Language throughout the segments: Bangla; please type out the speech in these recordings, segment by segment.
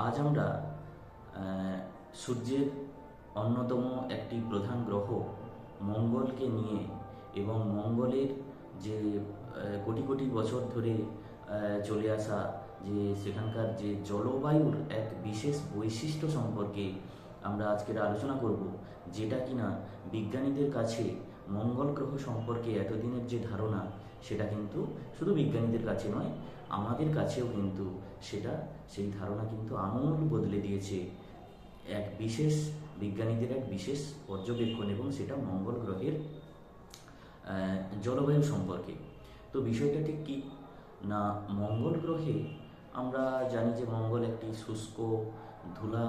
আজ আমরা সূর্যের অন্যতম একটি প্রধান গ্রহ মঙ্গলকে নিয়ে এবং মঙ্গলের যে কোটি কোটি বছর ধরে চলে আসা যে সেখানকার যে জলবায়ুর এক বিশেষ বৈশিষ্ট্য সম্পর্কে আমরা আজকের আলোচনা করব, যেটা কিনা বিজ্ঞানীদের কাছে মঙ্গল গ্রহ সম্পর্কে এতদিনের যে ধারণা সেটা কিন্তু শুধু বিজ্ঞানীদের কাছে নয়, আমাদের কাছেও কিন্তু সেই ধারণা কিন্তু আমূল বদলে দিয়েছে এক বিশেষ বিজ্ঞানীদের এক বিশেষ পর্যবেক্ষণ, এবং সেটা মঙ্গল গ্রহের জলবায়ু সম্পর্কে। তো বিষয়টা ঠিক কী না, মঙ্গল গ্রহে আমরা জানি যে মঙ্গল একটি শুষ্ক ধুলা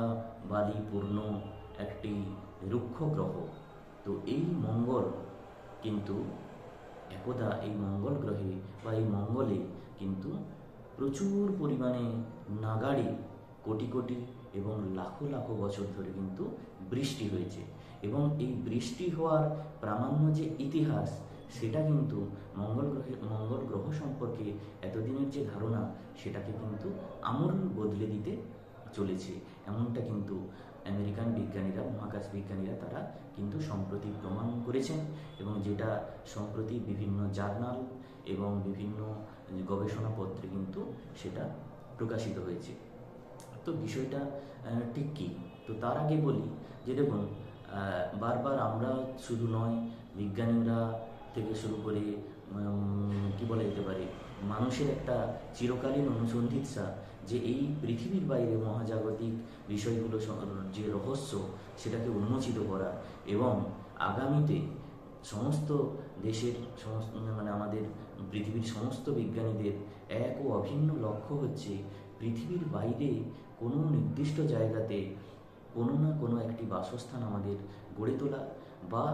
বালিপূর্ণ একটি রুক্ষ গ্রহ। তো এই মঙ্গল কিন্তু একদা এই মঙ্গল গ্রহে বা এই মঙ্গলে কিন্তু প্রচুর পরিমাণে নাগাড়ে কোটি কোটি এবং লাখো লাখো বছর ধরে কিন্তু বৃষ্টি হয়েছে, এবং এই বৃষ্টি হওয়ার প্রামাণ্য যে ইতিহাস সেটা কিন্তু মঙ্গল গ্রহ সম্পর্কে এতদিনের যে ধারণা সেটাকে কিন্তু আমূল বদলে দিতে চলেছে। এমনটা কিন্তু আমেরিকান বিজ্ঞানীরা, মহাকাশ বিজ্ঞানীরা তারা কিন্তু সম্প্রতি প্রমাণ করেছেন, এবং যেটা সম্প্রতি বিভিন্ন জার্নাল এবং বিভিন্ন গবেষণাপত্রে কিন্তু সেটা প্রকাশিত হয়েছে। তো বিষয়টা ঠিক কী, তো তার আগে বলি যে দেখুন, বারবার আমরা শুধু নয়, বিজ্ঞানীরা থেকে শুরু করে কি বলা যেতে পারে মানুষের একটা চিরকালীন অনুসন্ধিৎসা যে এই পৃথিবীর বাইরে মহাজাগতিক বিষয়গুলো যে রহস্য সেটাকে উন্মোচিত করা, এবং আগামীতে সমস্ত দেশের আমাদের পৃথিবীর সমস্ত বিজ্ঞানীদের এক ও অভিন্ন লক্ষ্য হচ্ছে পৃথিবীর বাইরে কোনো নির্দিষ্ট জায়গাতে কোনো না কোনো একটি বাসস্থান আমাদের গড়ে তোলা, বা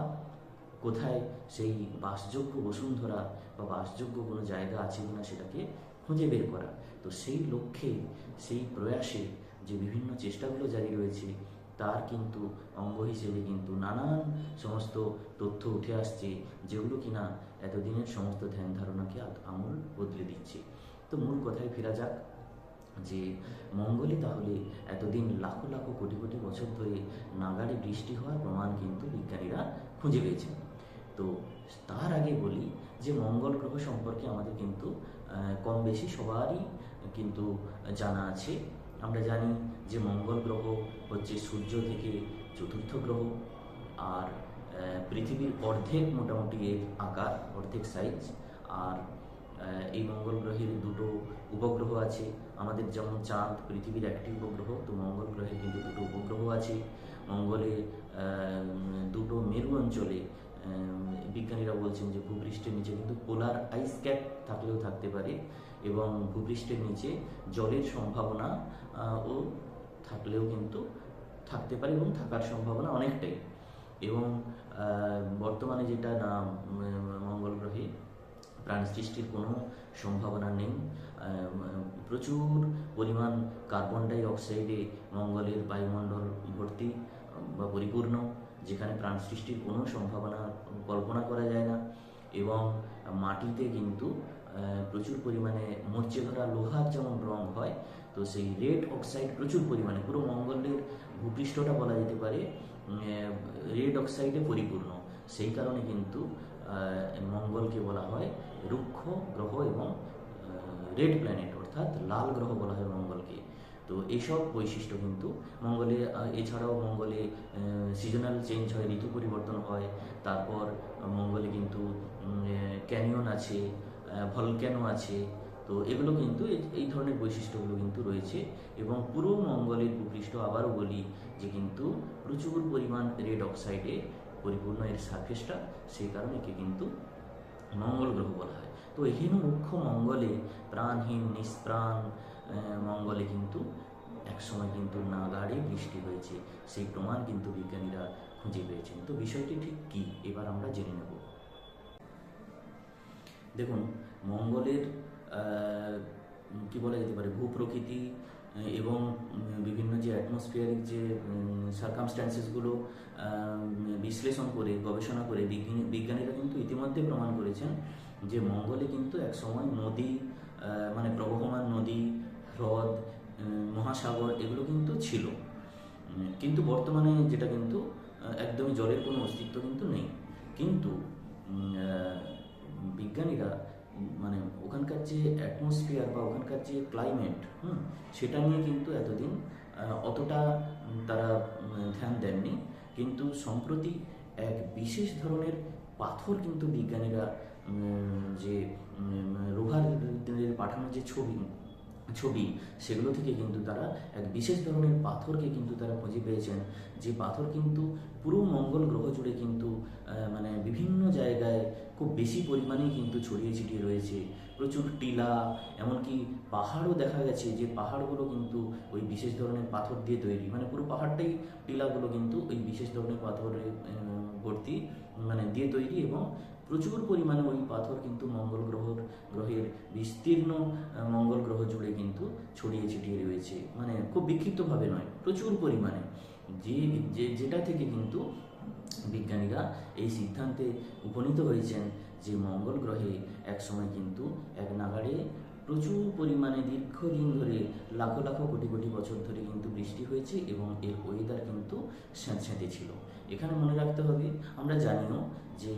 কোথায় সেই বাসযোগ্য বসুন্ধরা বা বাসযোগ্য কোনো জায়গা আছে কিনা সেটাকে খুঁজে বের করা। তো সেই লক্ষ্যে, সেই প্রয়াসে যে বিভিন্ন চেষ্টাগুলো জারি রয়েছে তার কিন্তু অঙ্গ হিসেবে কিন্তু নানান সমস্ত তথ্য উঠে আসছে, যেগুলো কিনা এতদিনের সমস্ত ধ্যান ধারণাকে আমূল বদলে দিচ্ছে। তো মূল কথায় ফেরা যাক, যে মঙ্গলে তাহলে এতদিন লাখো লাখো কোটি কোটি বছর ধরে নাগাড়ে বৃষ্টি হওয়ার প্রমাণ কিন্তু বিজ্ঞানীরা খুঁজে পেয়েছেন। তো তার আগে বলি যে মঙ্গল গ্রহ সম্পর্কে আমাদের কিন্তু কম বেশি সবারই কিন্তু জানা আছে। আমরা জানি যে মঙ্গল গ্রহ হচ্ছে সূর্য থেকে চতুর্থ গ্রহ, আর পৃথিবীর অর্ধেক মোটামুটি এর আকার, অর্ধেক সাইজ। আর এই মঙ্গল গ্রহের দুটো উপগ্রহ আছে, আমাদের যেমন চাঁদ পৃথিবীর একটি উপগ্রহ, তো মঙ্গল গ্রহে কিন্তু দুটো উপগ্রহ আছে। মঙ্গলে দুটো মেরু অঞ্চলে বিজ্ঞানীরা বলছেন যে ভূপৃষ্ঠের নিচে কিন্তু পোলার আইস ক্যাপ থাকলেও থাকতে পারে, এবং ভূপৃষ্ঠের নিচে জলের সম্ভাবনা ও থাকলেও কিন্তু থাকতে পারে, এবং থাকার সম্ভাবনা অনেকটাই। এবং বর্তমানে যেটা না, মঙ্গল গ্রহে প্রাণ সৃষ্টির কোনো সম্ভাবনা নেই। প্রচুর পরিমাণ কার্বন ডাই অক্সাইডে মঙ্গলের বায়ুমণ্ডল ভর্তি বা পরিপূর্ণ, যেখানে প্রাণ সৃষ্টির কোনো সম্ভাবনা কল্পনা করা যায় না। এবং মাটিতে কিন্তু প্রচুর পরিমাণে মরচে ধরা লোহার যেমন রং হয়, তো সেই রেড অক্সাইড প্রচুর পরিমাণে, পুরো মঙ্গলের ভূপৃষ্ঠটা বলা যেতে পারে রেড অক্সাইডে পরিপূর্ণ। সেই কারণে কিন্তু মঙ্গলকে বলা হয় রুক্ষ গ্রহ এবং রেড প্ল্যানেট, অর্থাৎ লাল গ্রহ বলা হয় মঙ্গলকে। তো এইসব বৈশিষ্ট্য কিন্তু মঙ্গলে, এছাড়াও মঙ্গলে সিজনাল চেঞ্জ হয়, ঋতু পরিবর্তন হয়। তারপর মঙ্গলে কিন্তু ক্যানিয়ন আছে, ভলক্যানো আছে। তো এগুলো কিন্তু এই ধরনের বৈশিষ্ট্যগুলো কিন্তু রয়েছে, এবং পুরো মঙ্গলের ভূপৃষ্ঠ আবারও বলি যে কিন্তু প্রচুর পরিমাণ রেড অক্সাইডে পরিপূর্ণ এর সারফেসটা, সেই কারণে একে কিন্তু মঙ্গল গ্রহ বলা হয়। তো এহেন মুখ্য মঙ্গলে প্রাণহীন নিষ্প্রাণ মঙ্গলে কিন্তু একসময় কিন্তু নাগাড়ে বৃষ্টি হয়েছে, সেই প্রমাণ কিন্তু বিজ্ঞানীরা খুঁজে পেয়েছেন। তো বিষয়টি ঠিক কী এবার আমরা জেনে নেব। দেখুন, মঙ্গলের কি বলা যেতে পারে ভূপ্রকৃতি এবং বিভিন্ন যে অ্যাটমসফিয়ারিক যে সার্কামস্ট্যান্সেসগুলো বিশ্লেষণ করে, গবেষণা করে বিজ্ঞানীরা কিন্তু ইতিমধ্যে প্রমাণ করেছেন যে মঙ্গলে কিন্তু এক সময় নদী, প্রবহমান নদী, হ্রদ মহাসাগর এগুলো কিন্তু ছিল। কিন্তু বর্তমানে যেটা কিন্তু একদমই জলের কোনো অস্তিত্ব কিন্তু নেই। কিন্তু বিজ্ঞানীরা মানে ওখানকার যে অ্যাটমসফিয়ার বা ওখানকার যে ক্লাইমেট, সেটা নিয়ে কিন্তু এতদিন অতটা তারা ধ্যান দেননি। কিন্তু সম্প্রতি এক বিশেষ ধরনের পাথর কিন্তু বিজ্ঞানীরা যে রোভার পাঠানো যে ছবি সেগুলো থেকে কিন্তু তারা এক বিশেষ ধরনের পাথরকে কিন্তু তারা খুঁজে পেয়েছেন, যে পাথর কিন্তু পুরো মঙ্গল গ্রহ জুড়ে কিন্তু মানে বিভিন্ন জায়গায় খুব বেশি পরিমাণেই কিন্তু ছড়িয়ে ছিটিয়ে রয়েছে। প্রচুর টিলা, এমনকি পাহাড়ও দেখা গেছে যে পাহাড়গুলো কিন্তু ওই বিশেষ ধরনের পাথর দিয়ে তৈরি, মানে পুরো পাহাড়টাই টিলাগুলো কিন্তু ওই বিশেষ ধরনের পাথরে ভর্তি, মানে দিয়ে তৈরি, এবং প্রচুর পরিমাণে ওই পাথর কিন্তু গ্রহের বিস্তীর্ণ মঙ্গল গ্রহ জুড়ে কিন্তু ছড়িয়ে ছিটিয়ে রয়েছে, মানে খুব বিক্ষিপ্তভাবে নয়, প্রচুর পরিমাণে, যেটা থেকে কিন্তু বিজ্ঞানীরা এই সিদ্ধান্তে উপনীত হয়েছেন যে মঙ্গল গ্রহে একসময় কিন্তু এক নাগাড়ে প্রচুর পরিমাণে দীর্ঘদিন ধরে লাখো লাখো কোটি কোটি বছর ধরে কিন্তু বৃষ্টি হয়েছে, এবং এর ওয়েদার কিন্তু স্যাঁতস্যাঁতে ছিল। এখানে মনে রাখতে হবে, আমরা জানিও যে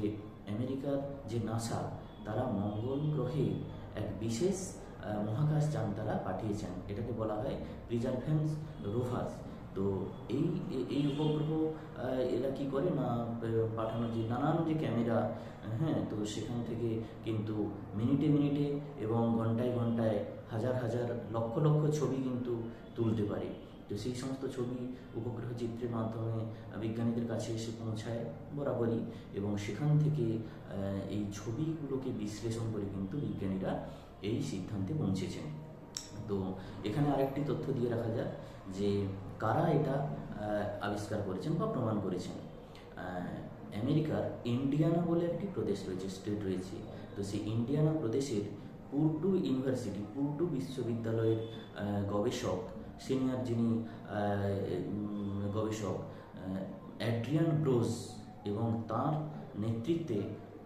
আমেরিকার যে নাসা, তারা মঙ্গল গ্রহে এক বিশেষ মহাকাশযান তারা পাঠিয়েছেন, এটাকে বলা হয় প্রিজারভেন্স রোভার। তো এই এই উপগ্রহ এরা কি করে না, পাঠানো যে নানান যে ক্যামেরা, তো সেখান থেকে কিন্তু মিনিটে মিনিটে এবং ঘন্টায় ঘন্টায় হাজার হাজার লক্ষ লক্ষ ছবি কিন্তু তুলতে পারে। তো সেই সমস্ত ছবি উপগ্রহ চিত্রের মাধ্যমে বিজ্ঞানীদের কাছে এসে পৌঁছায় বরাবরই, এবং সেখান থেকে এই ছবিগুলোকে বিশ্লেষণ করে কিন্তু বিজ্ঞানীরা এই সিদ্ধান্তে পৌঁছেছেন। তো এখানে আরেকটি তথ্য দিয়ে রাখা যাক যে কারা এটা আবিষ্কার করেছেন বা প্রমাণ করেছেন। আমেরিকার ইন্ডিয়ানা বলে একটি প্রদেশ রয়েছে, স্টেট রয়েছে। তো সেই ইন্ডিয়ানা প্রদেশের পুর্ডু ইউনিভার্সিটি, পুর্ডু বিশ্ববিদ্যালয়ের গবেষক, সিনিয়র যিনি গবেষক অ্যাড্রিয়ান ব্রোজ, এবং তার নেতৃত্বে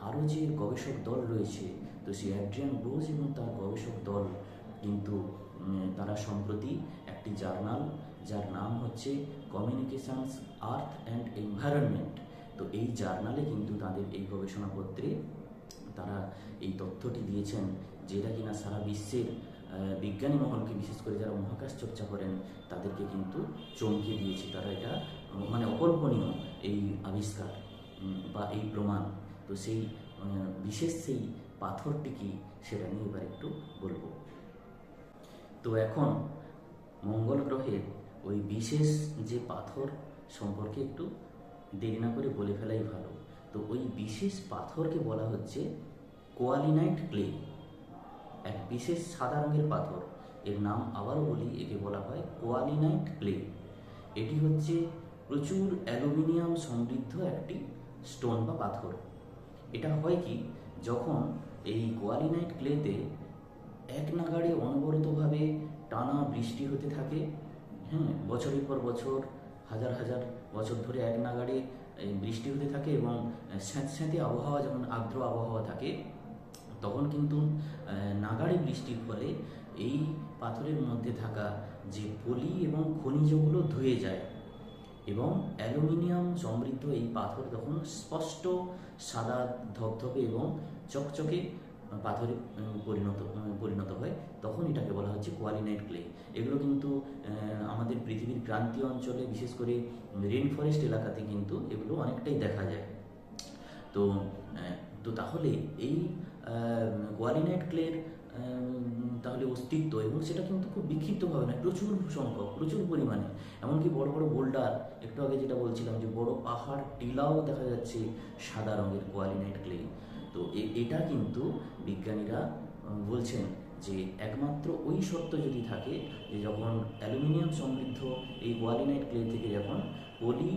আরও যে গবেষক দল রয়েছে, তো সেই অ্যাড্রিয়ান ব্রোজ এবং তার গবেষক দল কিন্তু তারা সম্প্রতি একটি জার্নাল, যার নাম হচ্ছে কমিউনিকেশনস আর্থ অ্যান্ড এনভায়রনমেন্ট, তো এই জার্নালে কিন্তু তাদের এই গবেষণাপত্রে তারা এই তথ্যটি দিয়েছেন, যেটা কিনা সারা বিশ্বের বিজ্ঞানী মহলকে, বিশেষ করে যারা মহাকাশ চর্চা করেন, তাদেরকে কিন্তু চমকে দিয়েছে। তারা এটা মানে অকল্পনীয় এই আবিষ্কার বা এই প্রমাণ। তো সেই বিশেষ সেই পাথরটি কি, সেটা নিয়ে এবার একটু বলবো। তো এখন মঙ্গল গ্রহের ওই বিশেষ যে পাথর সম্পর্কে একটু দেরি না করে বলে ফেলাই ভালো। তো ওই বিশেষ পাথরকে বলা হচ্ছে কোয়ালিনাইট ক্লে, এক বিশেষ সাদা রঙের পাথর। এর নাম আবারও বলি, একে বলা হয় কোয়ালিনাইট ক্লে। এটি হচ্ছে প্রচুর অ্যালুমিনিয়াম সমৃদ্ধ একটি স্টোন বা পাথর। এটা হয় কি, যখন এই কোয়ালিনাইট ক্লেতে এক নাগাড়ে অনবরতভাবে টানা বৃষ্টি হতে থাকে, বছরের পর বছর, হাজার হাজার বছর ধরে এক নাগাড়ে বৃষ্টি হতে থাকে, এবং স্যাঁতস্যাঁতে আবহাওয়া, যেমন আর্দ্র আবহাওয়া থাকে, তখন কিন্তু নাগাড়ে বৃষ্টির ফলে এই পাথরের মধ্যে থাকা যে পলি এবং খনিজগুলো ধুয়ে যায়, এবং অ্যালুমিনিয়াম সমৃদ্ধ এই পাথর তখন স্পষ্ট সাদা ধবধবে এবং চকচকে পাথরে পরিণত হয়। তখন এটাকে বলা হচ্ছে কোয়ালিনাইট ক্লে। এগুলো কিন্তু আমাদের পৃথিবীর ক্রান্তীয় অঞ্চলে, বিশেষ করে রেন ফরেস্ট এলাকাতে কিন্তু এগুলো অনেকটাই দেখা যায়। তো তাহলে এই কোয়ালিনাইট ক্লের তাহলে অস্তিত্ব, এবং সেটা কিন্তু খুব বিক্ষিপ্তভাবে নয়, প্রচুর সংখ্যক, প্রচুর পরিমাণে, এমনকি বড় বড় বোল্ডার, একটু আগে যেটা বলছিলাম যে বড় পাহাড় টিলাও দেখা যাচ্ছে সাদা রঙের কোয়ালিনাইট ক্লে। তো এটা কিন্তু বিজ্ঞানীরা বলছেন যে একমাত্র ওই সত্য যদি থাকে, যে যখন অ্যালুমিনিয়াম সমৃদ্ধ এই কোয়ালিনাইট ক্লে থেকে যখন পলি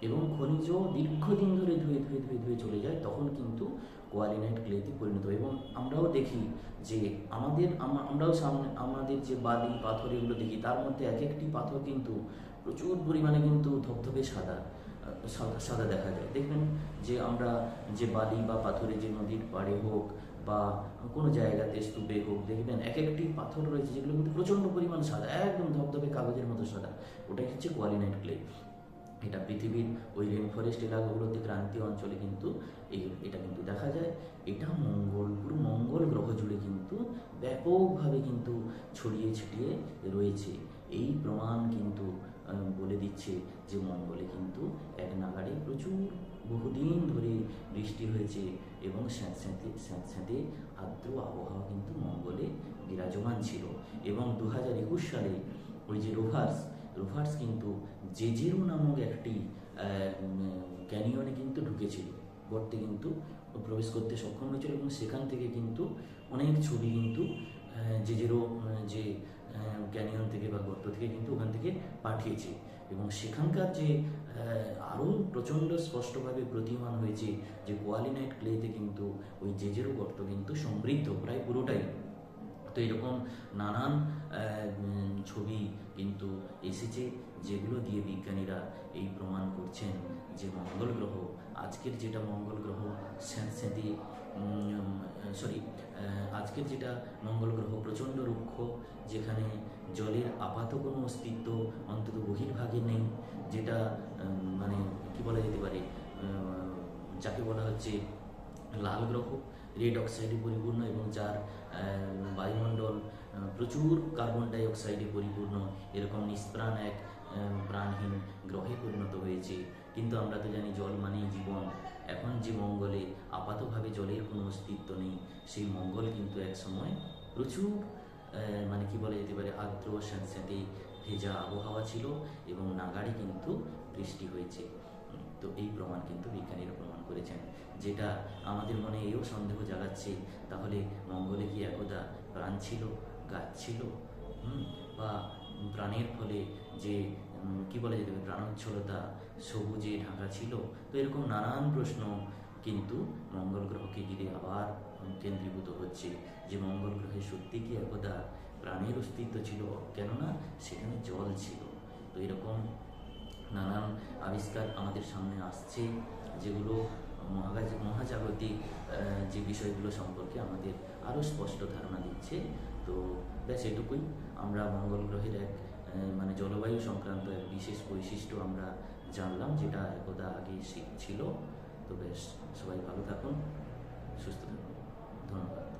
এবং খনিজ দীর্ঘদিন ধরে ধুয়ে ধুয়ে ধুয়ে ধুয়ে চলে যায়, তখন কিন্তু কোয়ালিনাইট ক্লেতে পরিণত হয়। এবং আমরাও দেখি যে আমরাও সামনে আমাদের যে বালি পাথর এগুলো দেখি, তার মধ্যে এক একটি পাথর কিন্তু প্রচুর পরিমাণে কিন্তু ধবধবে সাদা দেখা যায়। দেখবেন যে আমরা যে বালি বা পাথরে, যে নদীর পাড়ে হোক বা কোনো জায়গাতে স্তূপে হোক, দেখবেন এক একটি পাথর রয়েছে যেগুলো কিন্তু প্রচণ্ড পরিমাণ সাদা, একদম ধবধবে কাগজের মতো সাদা। ওটাই হচ্ছে কোয়ালিনাইট ক্লে। এটা পৃথিবীর ওই রেন ফরেস্ট এলাকাগুলোতে, ক্রান্তীয় অঞ্চলে কিন্তু এটা কিন্তু দেখা যায়। এটা পুরো মঙ্গল গ্রহ জুড়ে কিন্তু ব্যাপকভাবে কিন্তু ছড়িয়ে ছিটিয়ে রয়েছে। এই প্রমাণ কিন্তু বলে দিচ্ছে যে মঙ্গলে কিন্তু এক নাগাড়ে প্রচুর বহুদিন ধরে বৃষ্টি হয়েছে এবং স্যাঁতস্যাঁতে আর্দ্র আবহাওয়া কিন্তু মঙ্গলে বিরাজমান ছিল। এবং 2021 সালে ওই যে রোভার্স কিন্তু জেজেরো নামক একটি ক্যানিয়নে কিন্তু ঢুকেছিল, গর্তে কিন্তু প্রবেশ করতে সক্ষম হয়েছিল এবং সেখান থেকে কিন্তু অনেক ছবি কিন্তু জেজেরো যে ক্যানিয়ন থেকে বা গর্ত থেকে কিন্তু ওখান থেকে পাঠিয়েছে। এবং সেখানকার যে আরও প্রচণ্ড স্পষ্টভাবে প্রতীয়মান হয়েছে যে কোয়ালিনাইট ক্লেতে কিন্তু ওই জেজেরো গর্ত কিন্তু সমৃদ্ধ প্রায় পুরোটাই। তো এরকম নানান ছবি কিন্তু এসেছে যেগুলো দিয়ে বিজ্ঞানীরা এই প্রমাণ করছেন যে মঙ্গল গ্রহ, আজকের যেটা মঙ্গল গ্রহ স্যাঁতস্যাঁতে আজকের যেটা মঙ্গল গ্রহ প্রচণ্ড রুক্ষ, যেখানে জলের আপাত কোনো অস্তিত্ব অন্তত বহির্ভাগে নেই, যেটা মানে কি বলা যেতে পারে, যাকে বলা হচ্ছে লাল গ্রহ, রেড অক্সাইডে পরিপূর্ণ এবং যার বায়ুমণ্ডল প্রচুর কার্বন ডাই অক্সাইডে পরিপূর্ণ, এরকম নিষ্প্রাণ এক প্রাণহীন গ্রহে পরিণত হয়েছে। কিন্তু আমরা তো জানি জল মানেই জীবন। এখন যে মঙ্গলে আপাতভাবে জলের কোনো অস্তিত্ব নেই, সেই মঙ্গল কিন্তু এক সময় প্রচুর মানে কি বলা যেতে পারে আর্দ্র স্যাঁতস্যাঁতে ভেজা আবহাওয়া ছিল এবং নাগাড়ে কিন্তু বৃষ্টি হয়েছে। তো এই প্রমাণ কিন্তু বিজ্ঞানীরা প্রমাণ করেছেন, যেটা আমাদের মনে এও সন্দেহ জাগাচ্ছে, তাহলে মঙ্গলে কি একদা প্রাণ ছিল, গাছ ছিল, বা প্রাণের ফলে যে কি বলা যেতে পারে প্রাণোচ্ছলতা সবুজে ঢাকা ছিল। তো এরকম নানান প্রশ্ন কিন্তু মঙ্গল গ্রহকে ঘিরে আবার কেন্দ্রীভূত হচ্ছে যে মঙ্গল গ্রহে সত্যি কি একদা প্রাণের অস্তিত্ব ছিল, কেননা সেখানে জল ছিল। তো এরকম নানান আবিষ্কার আমাদের সামনে আসছে যেগুলো মহাজাগতিক যে বিষয়গুলো সম্পর্কে আমাদের আরও স্পষ্ট ধারণা দিচ্ছে। তো ব্যাস এটুকুই। আমরা মঙ্গল গ্রহের এক মানে জলবায়ু সংক্রান্ত এক বিশেষ বৈশিষ্ট্য আমরা জানলাম, যেটা একদা আগে ছিল। তো বেশ, সবাই ভালো থাকুন, সুস্থ থাকুন, ধন্যবাদ।